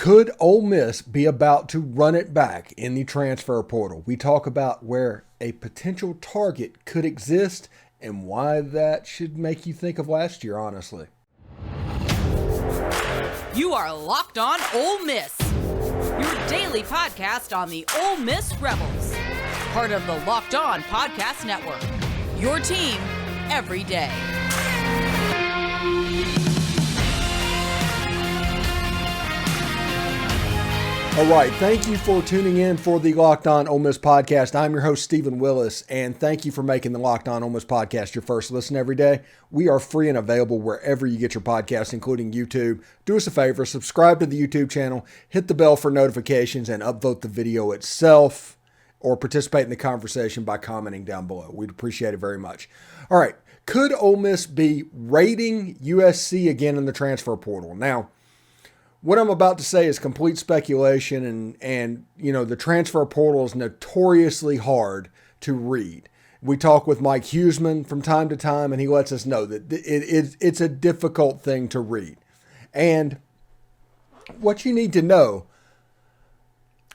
Could Ole Miss be about to run it back in the transfer portal? We talk about where a potential target could exist and why that should make you think of last year, honestly. You are Locked On Ole Miss, your daily podcast on the Ole Miss Rebels, part of the Locked On Podcast Network, your team every day. All right, thank you for tuning in for the Locked On Ole Miss podcast. I'm your host, Stephen Willis, and thank you for making the Locked On Ole Miss podcast your first listen every day. We are free and available wherever you get your podcasts, including YouTube. Do us a favor, subscribe to the YouTube channel, hit the bell for notifications, and upvote the video itself, or participate in the conversation by commenting down below. We'd appreciate it very much. All right, could Ole Miss be raiding USC again in the transfer portal? Now, what I'm about to say is complete speculation, and you know, the transfer portal is notoriously hard to read. We talk with Mike Huseman from time to time, and he lets us know that it's a difficult thing to read. And what you need to know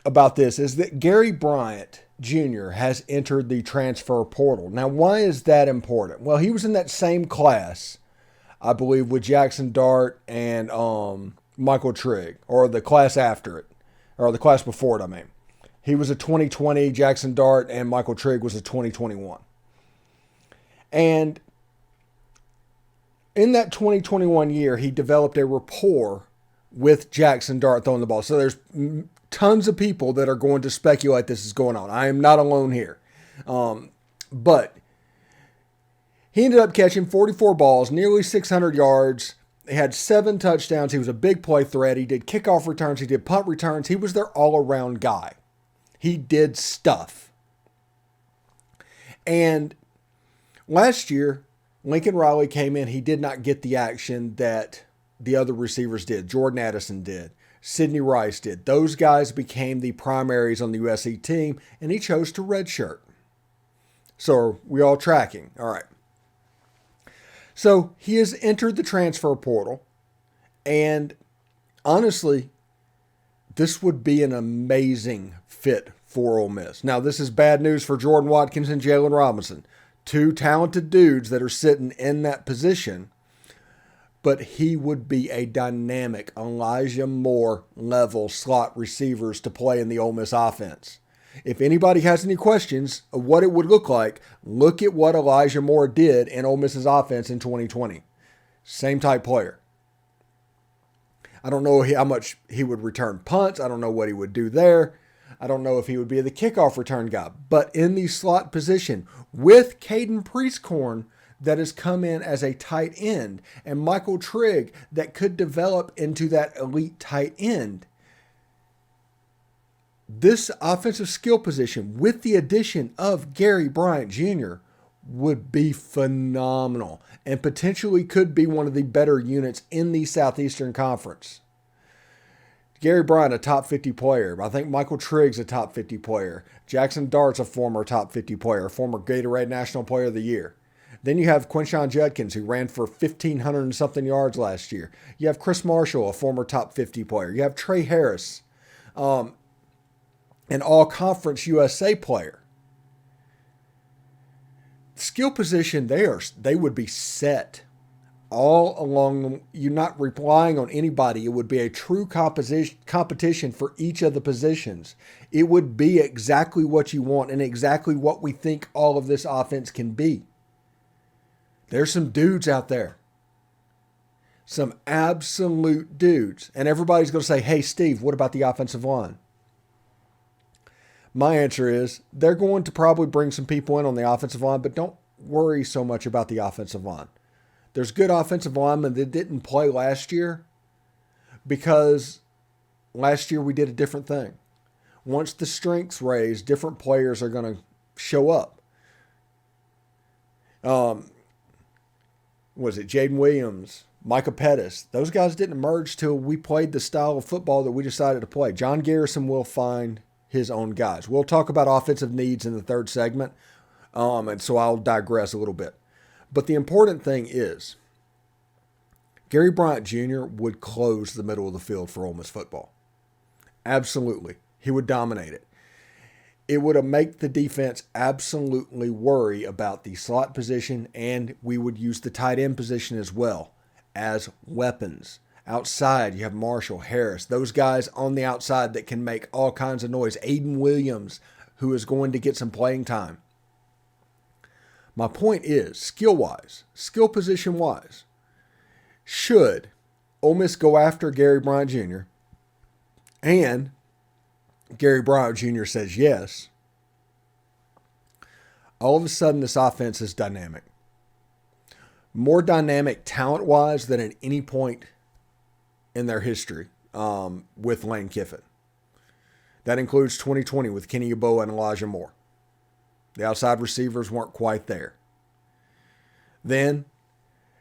about this is that Gary Bryant Jr. has entered the transfer portal. Now, why is that important? Well, he was in that same class, I believe, with Jaxson Dart and Michael Trigg, or the class after it, or the class before it, I mean. He was a 2020, Jaxson Dart, and Michael Trigg was a 2021. And in that 2021 year, he developed a rapport with Jaxson Dart throwing the ball. So there's tons of people that are going to speculate this is going on. I am not alone here. But he ended up catching 44 balls, nearly 600 yards. He had 7 touchdowns. He was a big play threat. He did kickoff returns. He did punt returns. He was their all-around guy. He did stuff. And last year, Lincoln Riley came in. He did not get the action that the other receivers did. Jordan Addison did. Sidney Rice did. Those guys became the primaries on the USC team, and he chose to redshirt. So are we all tracking? All right. So he has entered the transfer portal, and honestly, this would be an amazing fit for Ole Miss. Now, this is bad news for Jordan Watkins and Jalen Robinson, 2 talented dudes that are sitting in that position, but he would be a dynamic Elijah Moore level slot receivers to play in the Ole Miss offense. If anybody has any questions of what it would look like, look at what Elijah Moore did in Ole Miss's offense in 2020. Same type player. I don't know how much he would return punts. I don't know what he would do there. I don't know if he would be the kickoff return guy. But in the slot position, with Caden Priestcorn that has come in as a tight end, and Michael Trigg that could develop into that elite tight end, this offensive skill position, with the addition of Gary Bryant Jr., would be phenomenal and potentially could be one of the better units in the Southeastern Conference. Gary Bryant, a top 50 player. I think Michael Trigg's a top 50 player. Jaxson Dart's a former top 50 player, former Gatorade National Player of the Year. Then you have Quinshon Judkins, who ran for 1,500 and something yards last year. You have Chris Marshall, a former top 50 player. You have Trey Harris, an all-conference USA player. Skill position, they would be set all along. You're not relying on anybody. It would be a true competition for each of the positions. It would be exactly what you want and exactly what we think all of this offense can be. There's some dudes out there. Some absolute dudes. And everybody's going to say, hey, Steve, what about the offensive line? My answer is they're going to probably bring some people in on the offensive line, but don't worry so much about the offensive line. There's good offensive linemen that didn't play last year because last year we did a different thing. Once the strength's raised, different players are going to show up. Was it Jaden Williams, Micah Pettis? Those guys didn't emerge till we played the style of football that we decided to play. John Garrison will find his own guys. We'll talk about offensive needs in the third segment, and so I'll digress a little bit. But the important thing is Gary Bryant Jr. would close the middle of the field for Ole Miss football. Absolutely. He would dominate it. It would make the defense absolutely worry about the slot position, and we would use the tight end position as well as weapons. Outside, you have Marshall, Harris, those guys on the outside that can make all kinds of noise. Aiden Williams, who is going to get some playing time. My point is, skill-wise, skill position-wise, should Ole Miss go after Gary Bryant Jr., and Gary Bryant Jr. says yes, all of a sudden this offense is dynamic. More dynamic talent-wise than at any point in their history with Lane Kiffin. That includes 2020 with Kenny Yeboah and Elijah Moore. The outside receivers weren't quite there. Then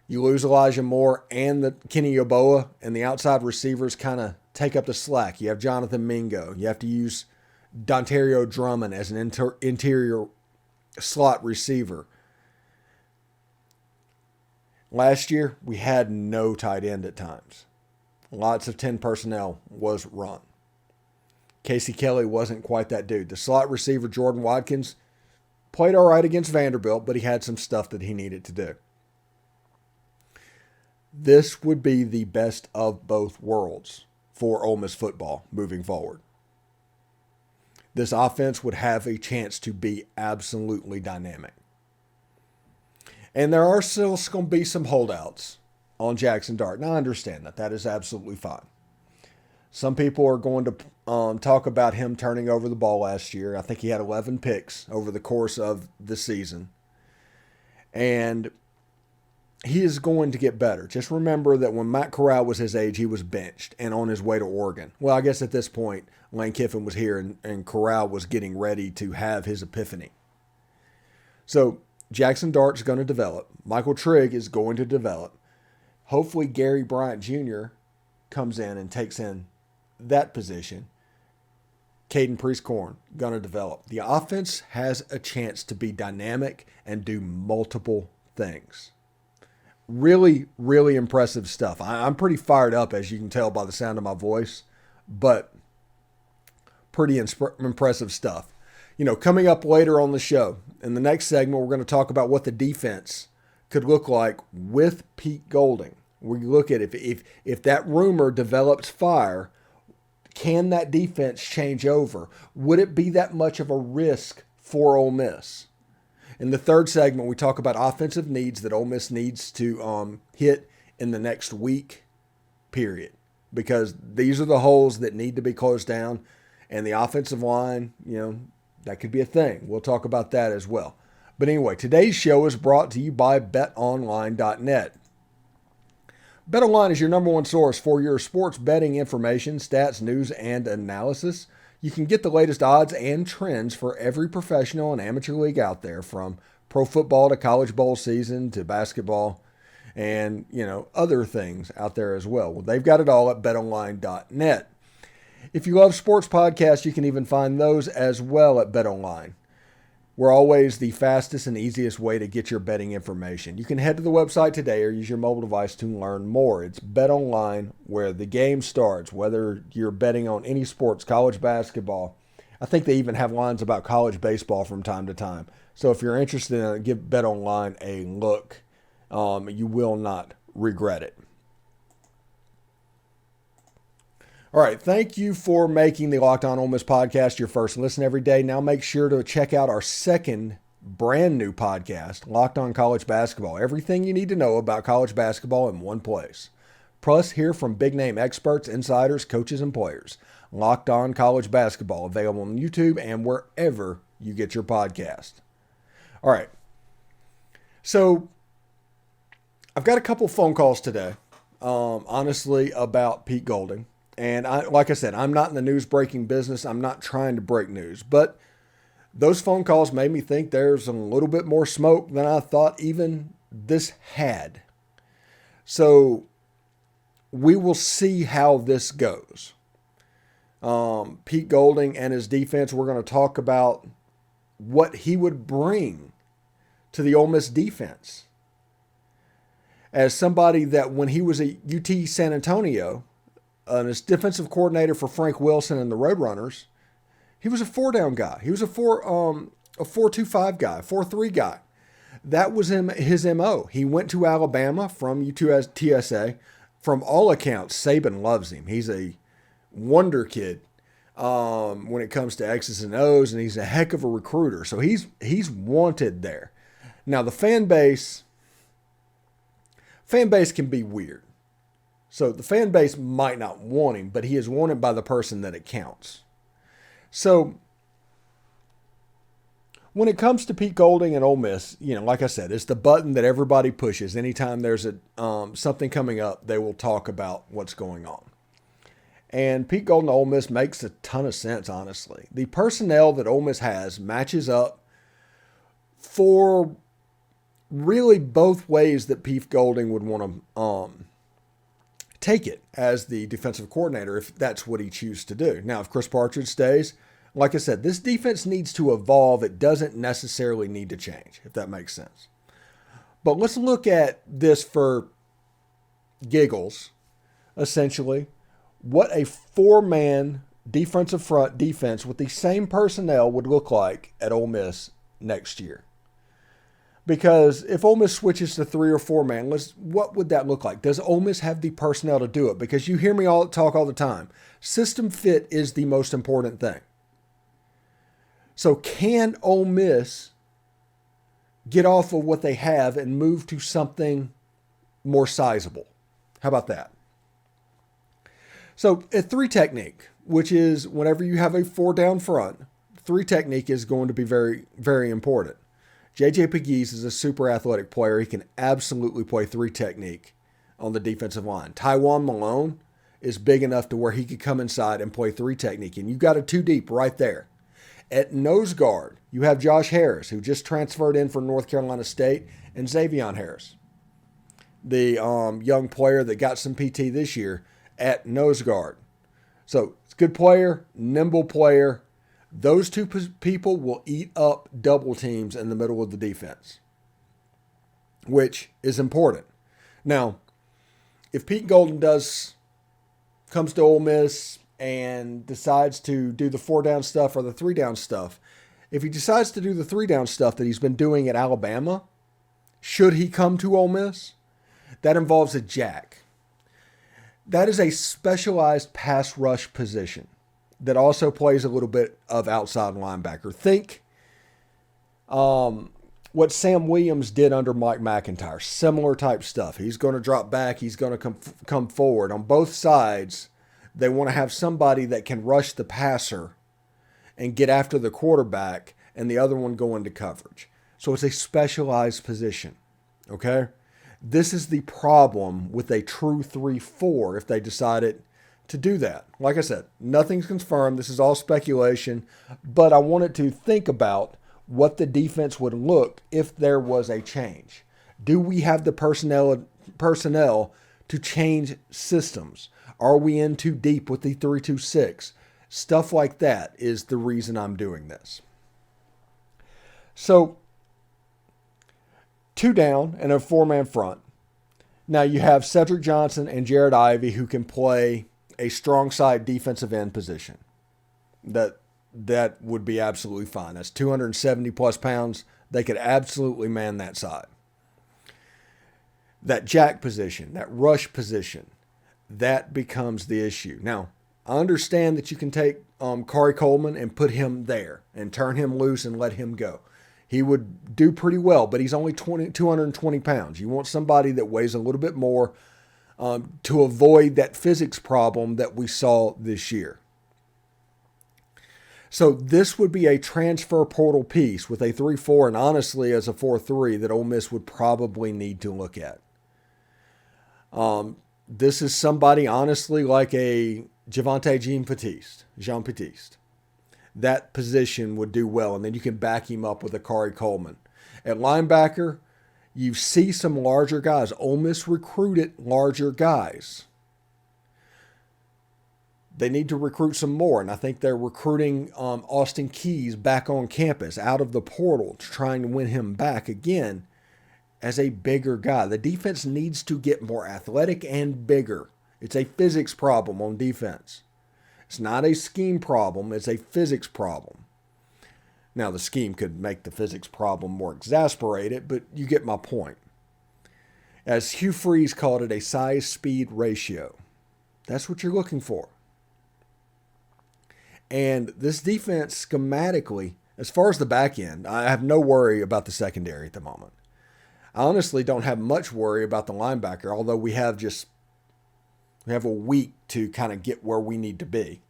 you lose Elijah Moore and the Kenny Yeboah, and the outside receivers kind of take up the slack. You have Jonathan Mingo. You have to use Dontario Drummond as an interior slot receiver. Last year, we had no tight end at times. Lots of 10 personnel was run. Casey Kelly wasn't quite that dude. The slot receiver, Jordan Watkins, played all right against Vanderbilt, but he had some stuff that he needed to do. This would be the best of both worlds for Ole Miss football moving forward. This offense would have a chance to be absolutely dynamic. And there are still going to be some holdouts on Jaxson Dart. And I understand that. That is absolutely fine. Some people are going to talk about him turning over the ball last year. I think he had 11 picks over the course of the season. And he is going to get better. Just remember that when Matt Corral was his age, he was benched and on his way to Oregon. Well, I guess at this point, Lane Kiffin was here and Corral was getting ready to have his epiphany. So Jaxson Dart's going to develop. Michael Trigg is going to develop. Hopefully Gary Bryant Jr. comes in and takes in that position. Caden Priest-Corn going to develop. The offense has a chance to be dynamic and do multiple things. Really, really impressive stuff. I'm pretty fired up, as you can tell by the sound of my voice, but pretty impressive stuff. You know, coming up later on the show, in the next segment, we're going to talk about what the defense could look like with Pete Golding. We look at if that rumor develops fire, can that defense change over? Would it be that much of a risk for Ole Miss? In the third segment, we talk about offensive needs that Ole Miss needs to hit in the next week, period. Because these are the holes that need to be closed down. And the offensive line, you know, that could be a thing. We'll talk about that as well. But anyway, today's show is brought to you by betonline.net. BetOnline is your number one source for your sports betting information, stats, news, and analysis. You can get the latest odds and trends for every professional and amateur league out there, from pro football to college bowl season to basketball and, you know, other things out there as well. Well, they've got it all at betonline.net. If you love sports podcasts, you can even find those as well at BetOnline. We're always the fastest and easiest way to get your betting information. You can head to the website today or use your mobile device to learn more. It's BetOnline, where the game starts, whether you're betting on any sports, college basketball. I think they even have lines about college baseball from time to time. So if you're interested in it, give BetOnline a look. You will not regret it. All right, thank you for making the Locked On Ole Miss podcast your first listen every day. Now make sure to check out our second brand new podcast, Locked On College Basketball. Everything you need to know about college basketball in one place. Plus, hear from big name experts, insiders, coaches, and players. Locked On College Basketball, available on YouTube and wherever you get your podcast. All right, so I've got a couple phone calls today, honestly, about Pete Golding. And like I said, I'm not in the news breaking business. I'm not trying to break news. But those phone calls made me think there's a little bit more smoke than I thought even this had. So we will see how this goes. Pete Golding and his defense, we're going to talk about what he would bring to the Ole Miss defense. As somebody that when he was at UT San Antonio, as defensive coordinator for Frank Wilson and the Roadrunners, he was a 4-down guy. He was a 4-2-5 guy, 4-3 guy. That was his MO. He went to Alabama from UTSA. From all accounts, Saban loves him. He's a wonder kid when it comes to X's and O's, and he's a heck of a recruiter. So he's wanted there. Now the fan base can be weird. So the fan base might not want him, but he is wanted by the person that it counts. So when it comes to Pete Golding and Ole Miss, like I said, it's the button that everybody pushes. Anytime there's something coming up, they will talk about what's going on. And Pete Golding to Ole Miss makes a ton of sense, honestly. The personnel that Ole Miss has matches up for really both ways that Pete Golding would want to take it as the defensive coordinator if that's what he chooses to do. Now, if Chris Partridge stays, like I said, this defense needs to evolve. It doesn't necessarily need to change, if that makes sense. But let's look at this for giggles, essentially. What a 4-man defensive front defense with the same personnel would look like at Ole Miss next year. Because if Ole Miss switches to 3 or 4-man, what would that look like? Does Ole Miss have the personnel to do it? Because you hear me talk all the time. System fit is the most important thing. So can Ole Miss get off of what they have and move to something more sizable? How about that? So a 3 technique, which is whenever you have a 4 down front, 3 technique is going to be very, very important. J.J. Pegues is a super athletic player. He can absolutely play 3 technique on the defensive line. Tywone Malone is big enough to where he could come inside and play 3 technique. And you got a 2 deep right there. At nose guard, you have Josh Harris, who just transferred in from North Carolina State, and Xavion Harris, the young player that got some PT this year at nose guard. So it's a good player, nimble player. Those 2 people will eat up double teams in the middle of the defense, which is important. Now, if Pete Golding comes to Ole Miss and decides to do the 4 down stuff or the 3 down stuff, if he decides to do the 3 down stuff that he's been doing at Alabama, should he come to Ole Miss, that involves a jack. That is a specialized pass rush position that also plays a little bit of outside linebacker. Think what Sam Williams did under Mike McIntyre. Similar type stuff. He's going to drop back. He's going to come forward. On both sides, they want to have somebody that can rush the passer and get after the quarterback, and the other one go into coverage. So it's a specialized position, okay? This is the problem with a true 3-4 if they decided to do that. Like I said, nothing's confirmed. This is all speculation, but I wanted to think about what the defense would look if there was a change. Do we have the personnel to change systems? Are we in too deep with the 3-2-6? Stuff like that is the reason I'm doing this. So, 2 down and a 4-man front. Now you have Cedric Johnson and Jared Ivey who can play a strong side defensive end position. That would be absolutely fine. That's 270 plus pounds. They could absolutely man that side. That jack position, that rush position, that becomes the issue. Now, I understand that you can take Corey Coleman and put him there and turn him loose and let him go. He would do pretty well, but he's only 220 pounds. You want somebody that weighs a little bit more to avoid that physics problem that we saw this year. So this would be a transfer portal piece with a 3-4 and honestly as a 4-3 that Ole Miss would probably need to look at. This is somebody honestly like a Javonte Jean Baptiste. That position would do well, and then you can back him up with a Corey Coleman. At linebacker, you see some larger guys. Ole Miss recruited larger guys. They need to recruit some more, and I think they're recruiting Austin Keys back on campus out of the portal, trying to win him back again as a bigger guy. The defense needs to get more athletic and bigger It's a physics problem on defense. It's not a scheme problem. It's a physics problem. Now, the scheme could make the physics problem more exasperated, but you get my point. As Hugh Freeze called it, a size-speed ratio. That's what you're looking for. And this defense, schematically, as far as the back end, I have no worry about the secondary at the moment. I honestly don't have much worry about the linebacker, although we have a week to kind of get where we need to be.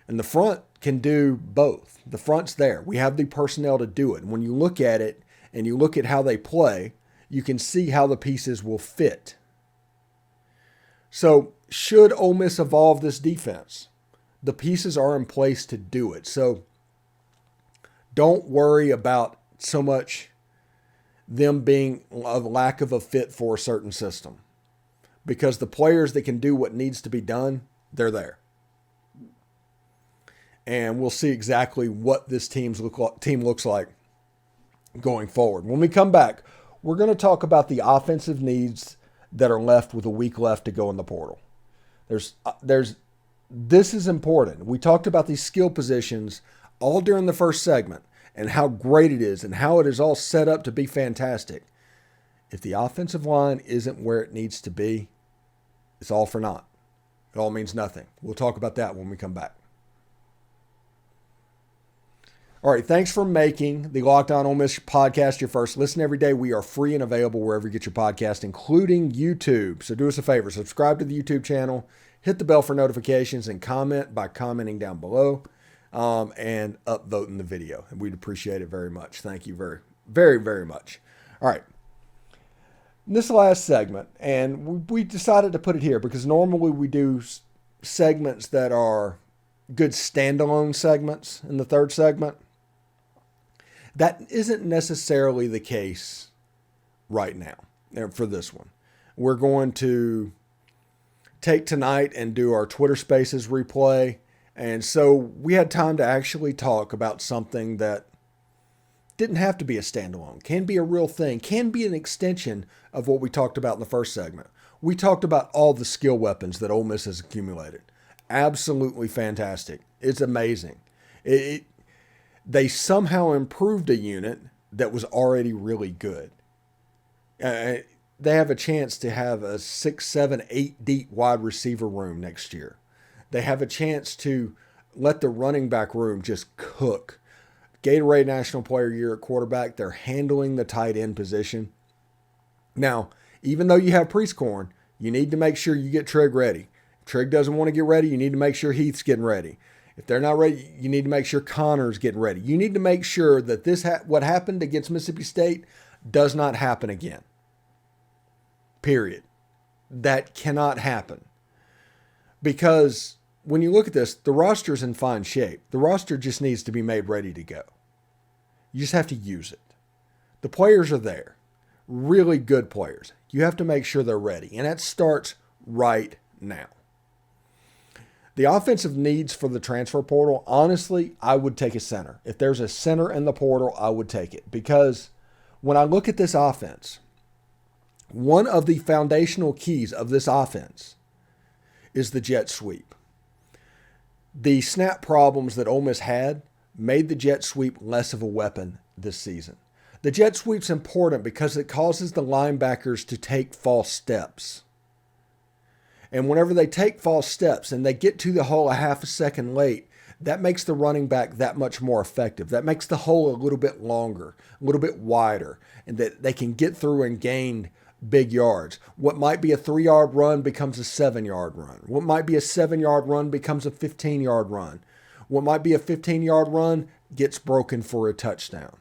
And the front can do both. The front's there. We have the personnel to do it. And when you look at it and you look at how they play, you can see how the pieces will fit. So should Ole Miss evolve this defense? The pieces are in place to do it. So don't worry about so much them being a lack of a fit for a certain system, because the players that can do what needs to be done, they're there. And we'll see exactly what this team looks like going forward. When we come back, we're going to talk about the offensive needs that are left with a week left to go in the portal. This is important. We talked about these skill positions all during the first segment and how great it is and how it is all set up to be fantastic. If the offensive line isn't where it needs to be, it's all for naught. It all means nothing. We'll talk about that when we come back. All right, thanks for making the Locked On Ole Miss podcast your first listen every day. We are free and available wherever you get your podcast, including YouTube. So do us a favor, subscribe to the YouTube channel, hit the bell for notifications, and comment by commenting down below and upvoting the video. And we'd appreciate it very much. Thank you very, very, very much. All right. This last segment, and we decided to put it here because normally we do segments that are good standalone segments in the third segment. That isn't necessarily the case right now for this one. We're going to take tonight and do our Twitter Spaces replay. And so we had time to actually talk about something that didn't have to be a standalone, can be a real thing, can be an extension of what we talked about in the first segment. We talked about all the skill weapons that Ole Miss has accumulated. Absolutely fantastic. It's amazing. They somehow improved a unit that was already really good. They have a chance to have a 6, 7, 8 deep wide receiver room next year. They have a chance to let the running back room just cook. Gatorade National Player of the Year at quarterback. They're handling the tight end position. Now, even though you have Priestcorn, you need to make sure you get Trigg ready. If Trigg doesn't want to get ready, you need to make sure Heath's getting ready. If they're not ready, you need to make sure Connor's getting ready. You need to make sure that what happened against Mississippi State does not happen again. Period. That cannot happen. Because when you look at this, the roster's in fine shape. The roster just needs to be made ready to go. You just have to use it. The players are there. Really good players. You have to make sure they're ready. And that starts right now. The offensive needs for the transfer portal, honestly, I would take a center. If there's a center in the portal, I would take it. Because when I look at this offense, one of the foundational keys of this offense is the jet sweep. The snap problems that Ole Miss had made the jet sweep less of a weapon this season. The jet sweep's important because it causes the linebackers to take false steps. And whenever they take false steps and they get to the hole a half a second late, that makes the running back that much more effective. That makes the hole a little bit longer, a little bit wider, and that they can get through and gain big yards. What might be a 3-yard run becomes a 7-yard run. What might be a 7-yard run becomes a 15-yard run. What might be a 15-yard run gets broken for a touchdown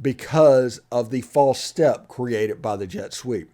because of the false step created by the jet sweep.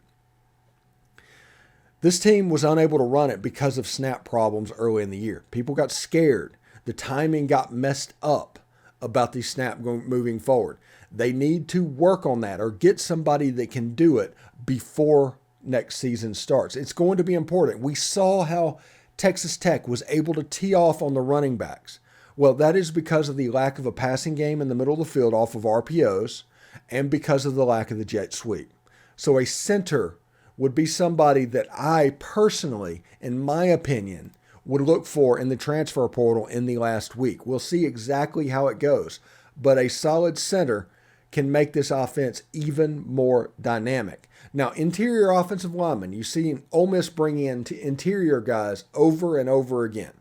This team was unable to run it because of snap problems early in the year. People got scared. The timing got messed up about the snap moving forward. They need to work on that or get somebody that can do it before next season starts. It's going to be important. We saw how Texas Tech was able to tee off on the running backs. Well, that is because of the lack of a passing game in the middle of the field off of RPOs and because of the lack of the jet sweep. So a center would be somebody that I personally, in my opinion, would look for in the transfer portal in the last week. We'll see exactly how it goes. But a solid center can make this offense even more dynamic. Now, interior offensive linemen, you see Ole Miss bring in interior guys over and over again.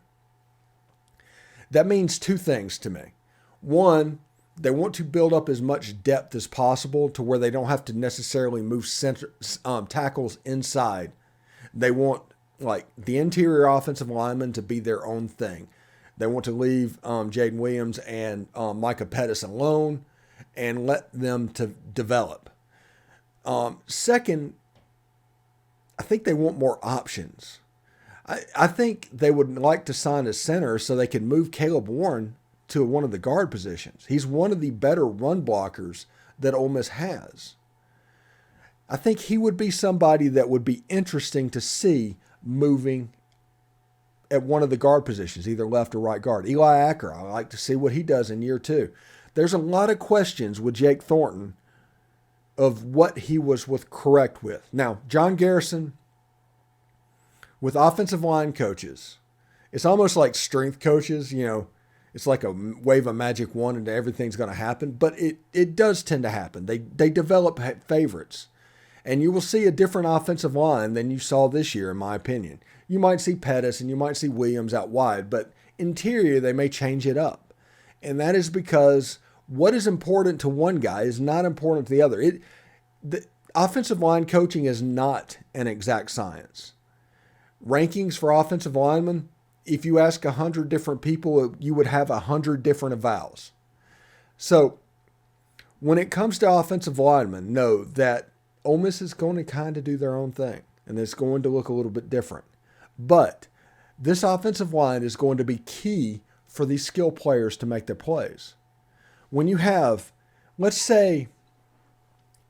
That means two things to me. One, they want to build up as much depth as possible to where they don't have to necessarily move tackles inside. They want like the interior offensive linemen to be their own thing. They want to leave Jaden Williams and Micah Pettis alone and let them to develop. Second, I think they want more options. I think they would like to sign a center so they can move Caleb Warren to one of the guard positions. He's one of the better run blockers that Ole Miss has. I think he would be somebody that would be interesting to see moving at one of the guard positions, either left or right guard. Eli Acker, I like to see what he does in year two. There's a lot of questions with Jake Thornton of what he was correct with. Now, John Garrison, with offensive line coaches, it's almost like strength coaches, it's like a wave a magic wand and everything's going to happen, but it does tend to happen. They develop favorites, and you will see a different offensive line than you saw this year, in my opinion. You might see Pettis and you might see Williams out wide, but interior, they may change it up. And that is because what is important to one guy is not important to the other. The offensive line coaching is not an exact science. Rankings for offensive linemen, if you ask 100 different people, you would have 100 different avals. So when it comes to offensive linemen, know that Ole Miss is going to kind of do their own thing, and it's going to look a little bit different. But this offensive line is going to be key for these skill players to make their plays. When you have, let's say,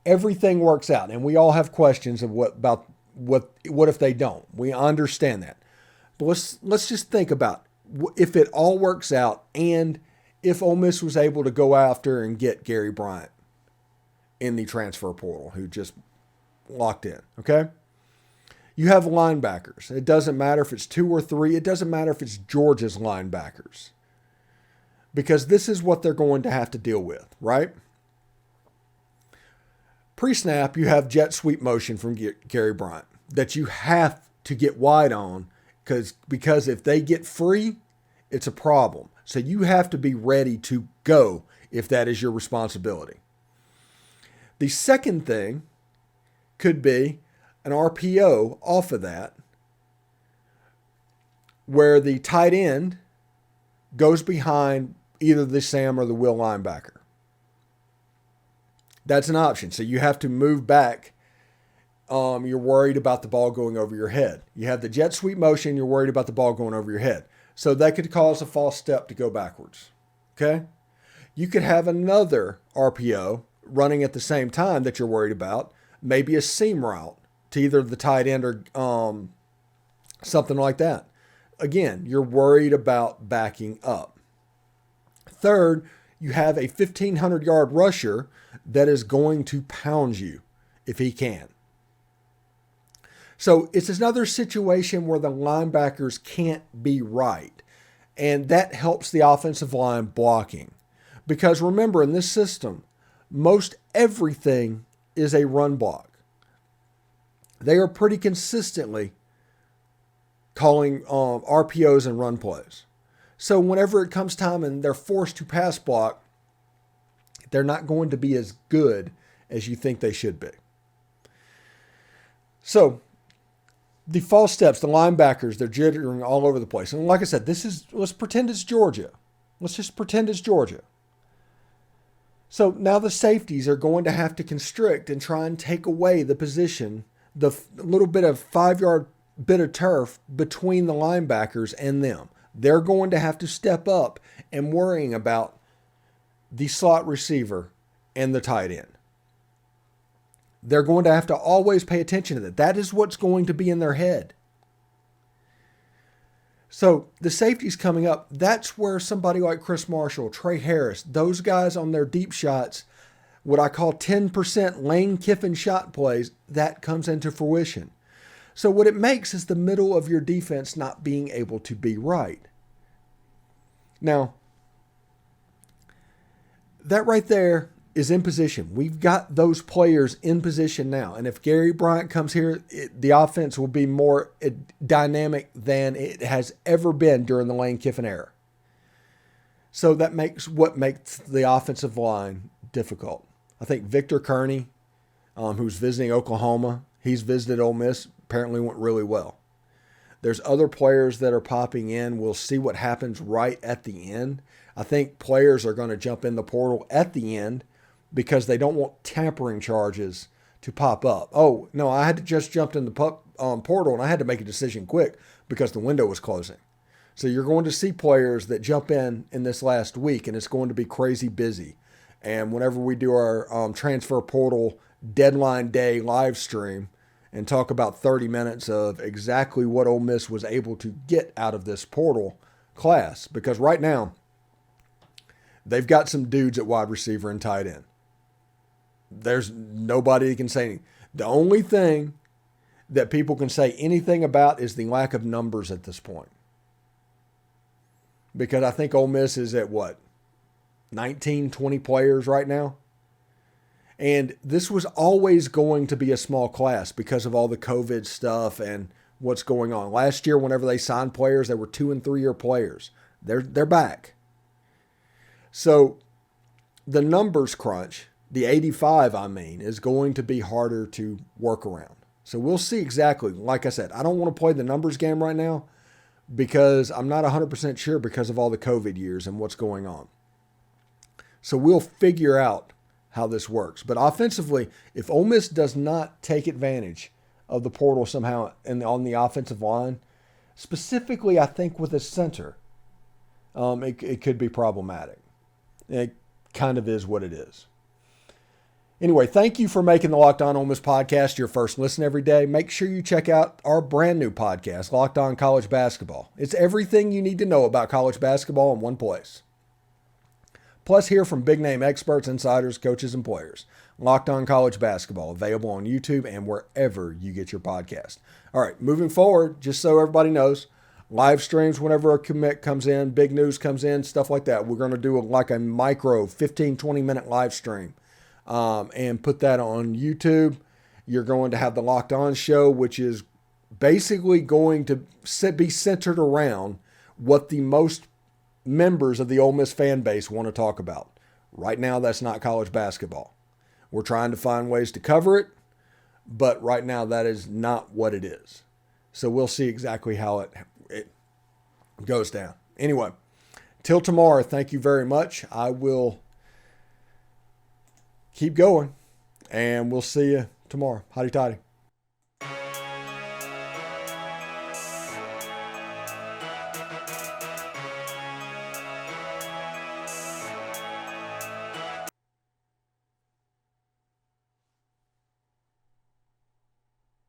everything works out, and we all have questions of what if they don't. We understand that. But let's just think about if it all works out and if Ole Miss was able to go after and get Gary Bryant in the transfer portal, who just locked in, okay? You have linebackers. It doesn't matter if it's 2 or 3. It doesn't matter if it's Georgia's linebackers, because this is what they're going to have to deal with, right? Pre-snap, you have jet sweep motion from Gary Bryant that you have to get wide on, because if they get free, it's a problem. So you have to be ready to go if that is your responsibility. The second thing could be an RPO off of that, where the tight end goes behind either the Sam or the Will linebacker. That's an option. So you have to move back. You're worried about the ball going over your head. You have the jet sweep motion. You're worried about the ball going over your head. So that could cause a false step to go backwards. Okay? You could have another RPO running at the same time that you're worried about. Maybe a seam route to either the tight end or something like that. Again, you're worried about backing up. Third, you have a 1,500-yard rusher that is going to pound you if he can. So it's another situation where the linebackers can't be right, and that helps the offensive line blocking. Because remember, in this system, most everything is a run block. They are pretty consistently calling RPOs and run plays. So whenever it comes time and they're forced to pass block, they're not going to be as good as you think they should be. So the false steps, the linebackers, they're jittering all over the place. And like I said, let's pretend it's Georgia. Let's just pretend it's Georgia. So now the safeties are going to have to constrict and try and take away the position, the little bit of 5-yard bit of turf between the linebackers and them. They're going to have to step up and worrying about the slot receiver and the tight end. They're going to have to always pay attention to that. That is what's going to be in their head. So the safeties coming up, that's where somebody like Chris Marshall, Trey Harris, those guys on their deep shots, what I call 10% Lane Kiffin shot plays, that comes into fruition. So what it makes is the middle of your defense not being able to be right. Now, that right there is in position. We've got those players in position now. And if Gary Bryant comes here, the offense will be more dynamic than it has ever been during the Lane Kiffin era. So that makes what makes the offensive line difficult. I think Victor Kearney, who's visiting Oklahoma, he's visited Ole Miss, apparently went really well. There's other players that are popping in. We'll see what happens right at the end. I think players are going to jump in the portal at the end because they don't want tampering charges to pop up. Oh, no, I had to just jump in the portal and I had to make a decision quick because the window was closing. So you're going to see players that jump in this last week, and it's going to be crazy busy. And whenever we do our transfer portal deadline day live stream and talk about 30 minutes of exactly what Ole Miss was able to get out of this portal class, because right now they've got some dudes at wide receiver and tight end. There's nobody that can say anything. The only thing that people can say anything about is the lack of numbers at this point. Because I think Ole Miss is at 19, 20 players right now. And this was always going to be a small class because of all the COVID stuff and what's going on. Last year, whenever they signed players, they were 2- and 3-year players. They're back. So the numbers crunch, the 85, is going to be harder to work around. So we'll see exactly. Like I said, I don't want to play the numbers game right now because I'm not 100% sure because of all the COVID years and what's going on. So we'll figure out how this works. But offensively, if Ole Miss does not take advantage of the portal somehow on the offensive line, specifically I think with a center, it could be problematic. It kind of is what it is. Anyway, thank you for making the Locked On Ole Miss podcast your first listen every day. Make sure you check out our brand new podcast, Locked On College Basketball. It's everything you need to know about college basketball in one place. Plus, hear from big-name experts, insiders, coaches, and players. Locked On College Basketball, available on YouTube and wherever you get your podcast. All right, moving forward, just so everybody knows, live streams whenever a commit comes in, big news comes in, stuff like that. We're going to do a micro 15, 20-minute live stream and put that on YouTube. You're going to have the Locked On show, which is basically going to be centered around what the most members of the Ole Miss fan base want to talk about. Right now, that's not college basketball. We're trying to find ways to cover it, but right now that is not what it is. So we'll see exactly how it goes down. Anyway, till tomorrow, thank you very much. I will keep going, and we'll see you tomorrow. Hotty toddy.